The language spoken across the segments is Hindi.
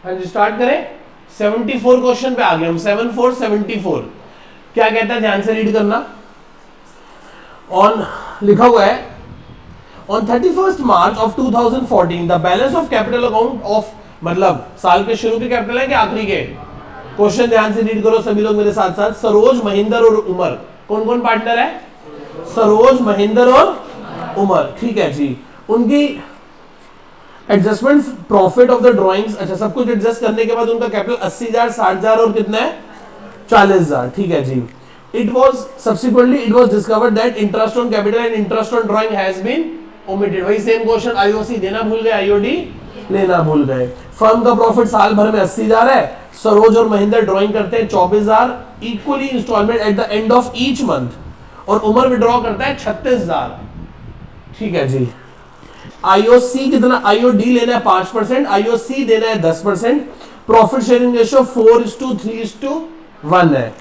हाँ जी स्टार्ट करें। 74 क्वेश्चन पे आ गए हम। 74 क्या कहता है, ध्यान से रीड करना। ऑन लिखा हुआ है, on 31st March of 2014 the balance of capital account of, मतलब साल के शुरू के कैपिटल है कि आखिरी के। क्वेश्चन ध्यान से रीड करो सभी लोग मेरे साथ साथ। सरोज, महेंद्र और उमर, कौन कौन पार्टनर है? सरोज, महेंद्र और उमर, ठीक है जी। उनकी adjustment profit of the drawings, अच्छा सब कुछ एडजस्ट करने के बाद उनका कैपिटल 80,000, 60,000 और कितना है 40,000, ठीक है जी। It was subsequently it was discovered that interest on capital and interest on drawing has been omitted. वही सेम क्वेश्चन, आईओसी देना भूल गए, आईओडी लेना भूल गए। फर्म का प्रॉफिट साल भर में 80,000 है। सरोज और महेंद्र ड्रॉइंग करते हैं 24,000 equally installment at the end of each month, और उमर विड्रॉ करता है 36,000, ठीक है जी। आईओसी कितना, आईओडी लेना है 5%, आईओसी देना है 10%। प्रॉफिट शेयरिंग रेशियो 4:3:1 है।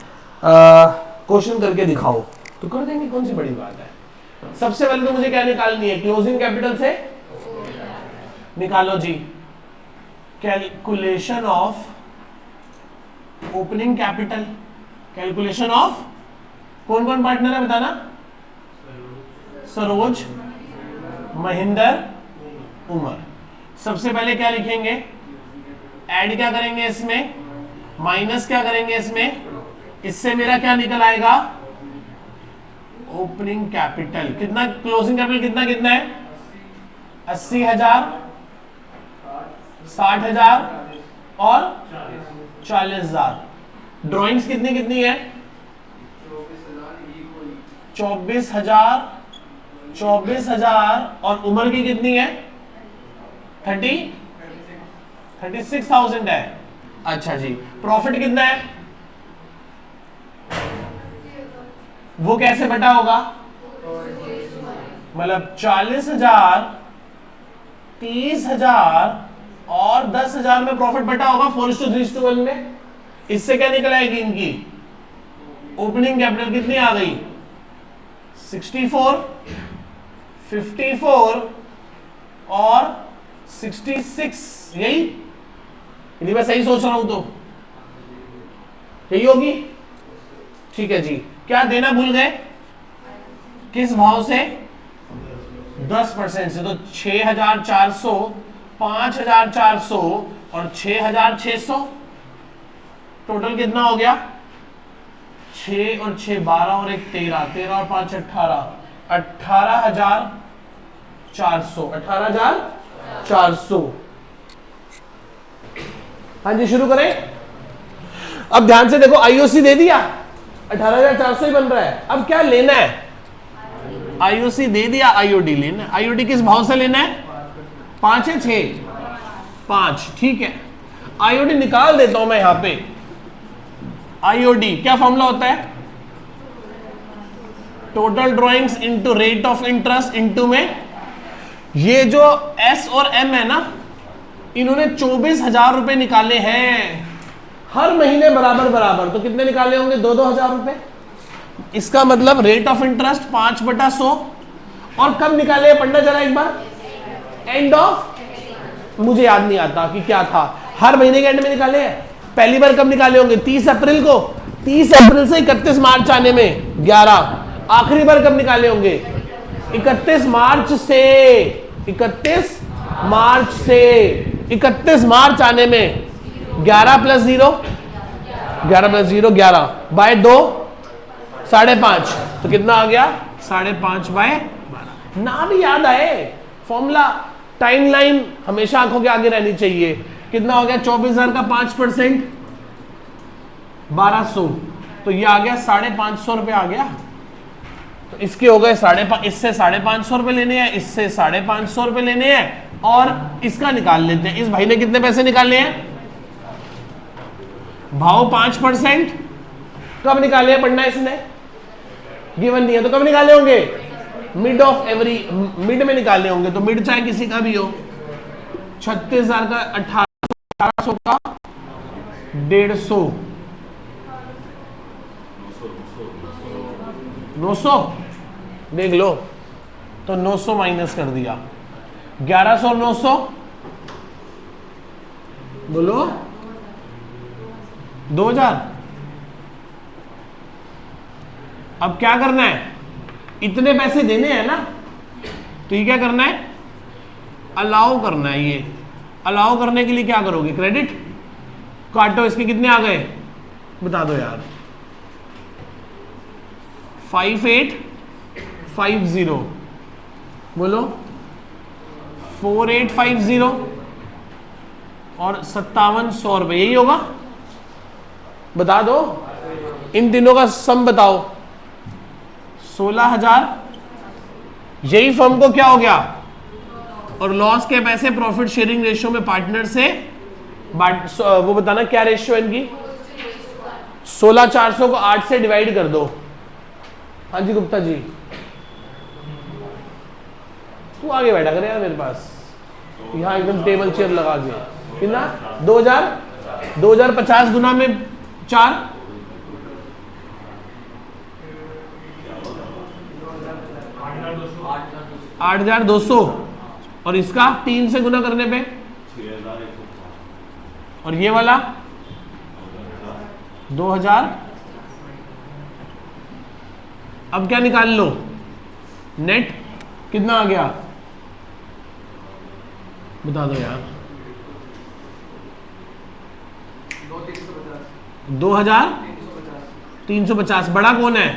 क्वेश्चन करके दिखाओ तो कर देंगे, कौन सी बड़ी बात है। सबसे पहले तो मुझे क्या निकालनी है, क्लोजिंग कैपिटल से निकालो जी। Calculation of opening capital, calculation of कौन कौन पार्टनर है बताना? सरोज, महेंद्र, उमर। सबसे पहले क्या लिखेंगे, ऐड क्या करेंगे इसमें, माइनस क्या करेंगे इसमें, इससे मेरा क्या निकल आएगा, ओपनिंग कैपिटल कितना, क्लोजिंग कैपिटल कितना कितना है, 80,000, 60,000 और 40,000। ड्राइंग्स कितनी कितनी है, 24,000 और उम्र की कितनी है 36,000 है। अच्छा जी, प्रॉफिट कितना है, वो कैसे बटा होगा, मतलब 40,000, 30,000 और 10,000 में प्रॉफिट बटा होगा 4:3:1 में। इससे क्या निकल आएगी इनकी ओपनिंग कैपिटल कितनी आ गई, 64, 54 और 66, यही मैं सही सोच रहा हूं तो यही होगी, ठीक है जी। क्या देना भूल गए, किस भाव से, 10% से, तो 6,400, 5,400 और 6,600, टोटल कितना हो गया, 6 और 6 12 और 1 13, 13 और 5 18, 18,400, 18,400। हाँ जी शुरू करें। अब ध्यान से देखो, आईओसी दे दिया, 18,400 ही बन रहा है। अब क्या लेना है, आईओसी दे दिया, आईओडी लेना है। आईओडी किस भाव से लेना है, 5 है 6, 5, ठीक है। आईओडी निकाल देता हूं मैं यहां पे। आईओडी क्या फॉर्मूला होता है, total drawings into rate of interest into में, ये जो एस और एम है ना, इन्होंने 24,000 रुपए निकाले हैं हर महीने बराबर बराबर, तो कितने निकाले होंगे, 2-2 हजार रुपए। इसका मतलब रेट ऑफ इंटरेस्ट 5/100, और कब निकाले पढ़ना जरा एक बार, एंड ऑफ, मुझे याद नहीं आता कि क्या था, हर महीने के एंड में निकाले हैं। पहली बार कब निकाले होंगे, 30 अप्रैल को, 30 अप्रैल से 31 मार्च आने में 11। आखिरी बार कब निकाले होंगे, 31 मार्च से, 31 मार्च से 31 मार्च आने में 11 + 0, 11 + 0 11 बाय 2, 5.5, तो कितना आ गया, 5.5/12। ना भी याद आए फॉर्मूला, टाइमलाइन हमेशा आंखों के आगे रहनी चाहिए। कितना हो गया, 24,000 का 5%, 1200, तो ये आ गया 550 रुपए आ गया। तो इसके हो गए 550, इससे 550 रुपए लेने हैं, इससे 550 रुपए लेने हैं, और इसका निकाल लेते हैं। इस भाई ने कितने पैसे निकाले हैं, भाव 5%, कब निकाले हैं पढ़ना इसने, गिवन नहीं है तो कब निकाले होंगे, मिड ऑफ एवरी, मिड में निकाले होंगे। तो मिड चाहे किसी का भी हो, 36,000 का 1800 का 150, 900 देख लो, तो 900 माइनस कर दिया, 1100 और 900 बोलो 2000। अब क्या करना है, इतने पैसे देने हैं ना, तो ये क्या करना है, अलाउ करना है। ये अलाउ करने के लिए क्या करोगे, क्रेडिट काटो, इसके कितने आ गए बता दो यार, 5850, बोलो 4850 और 5700 रुपये, यही होगा, बता दो। इन तीनों का सम बताओ, 16,000। यही फर्म को क्या हो गया, और लॉस के पैसे प्रॉफिट शेयरिंग रेशियो में पार्टनर से वो बताना क्या रेशियो है इनकी, 16,400 को 8 से डिवाइड कर दो। हाँ जी गुप्ता जी, तू आगे बैठा कर यार मेरे पास, यहाँ एकदम टेबल चेयर लगा के, कितना 2050 गुना में 4, 8,200, और इसका 3 से गुना करने पे, और ये वाला 2000। अब क्या निकाल लो, नेट कितना आ गया बता दो यार, 2350। बड़ा कौन है,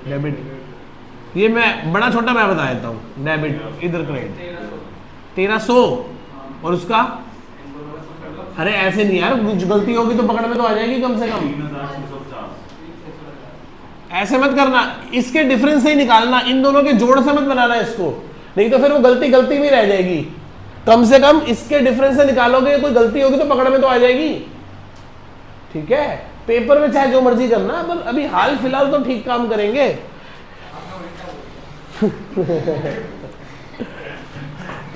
डेबिट। ये मैं बड़ा छोटा मैं बता देता हूँ, डेबिट इधर क्रेडिट 1300, और उसका, अरे ऐसे नहीं यार, कुछ गलती होगी तो पकड़ में तो आ जाएगी कम से कम, ऐसे मत करना, इसके डिफरेंस से ही निकालना, इन दोनों के जोड़ से मत बनाना इसको, नहीं तो फिर वो गलती भी रह जाएगी। कम से कम इसके डिफरेंस से निकालोगे, कोई गलती होगी तो पकड़ में तो आ जाएगी, ठीक है। पेपर में चाहे जो मर्जी करना, पर अभी हाल फिलहाल तो ठीक काम करेंगे।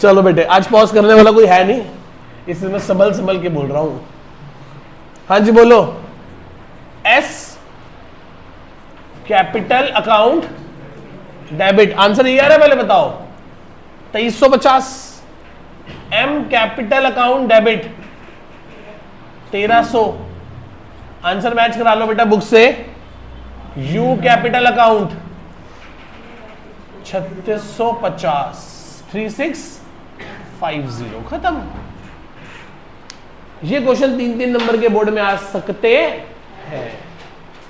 चलो बेटे, आज पॉज करने वाला कोई है नहीं, इसलिए मैं संभल के बोल रहा हूं। हाँ जी बोलो, S capital account debit, answer ये आ रहा है, पहले बताओ 2350। M capital account debit 1300, answer match करा लो बेटा बुक से। यू कैपिटल अकाउंट 3650, 3650, खत्म। ये क्वेश्चन 3-3 नंबर के बोर्ड में आ सकते हैं।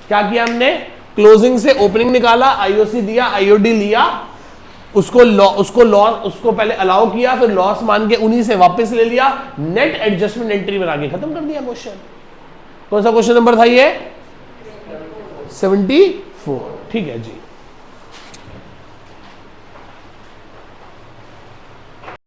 क्या किया हमने, क्लोजिंग से ओपनिंग निकाला, आईओसी दिया, आईओडी लिया, उसको पहले अलाउ किया, फिर लॉस मान के उन्हीं से वापस ले लिया, नेट एडजस्टमेंट एंट्री बना के खत्म कर दिया क्वेश्चन। कौन सा क्वेश्चन नंबर था ये, 74, ठीक है जी।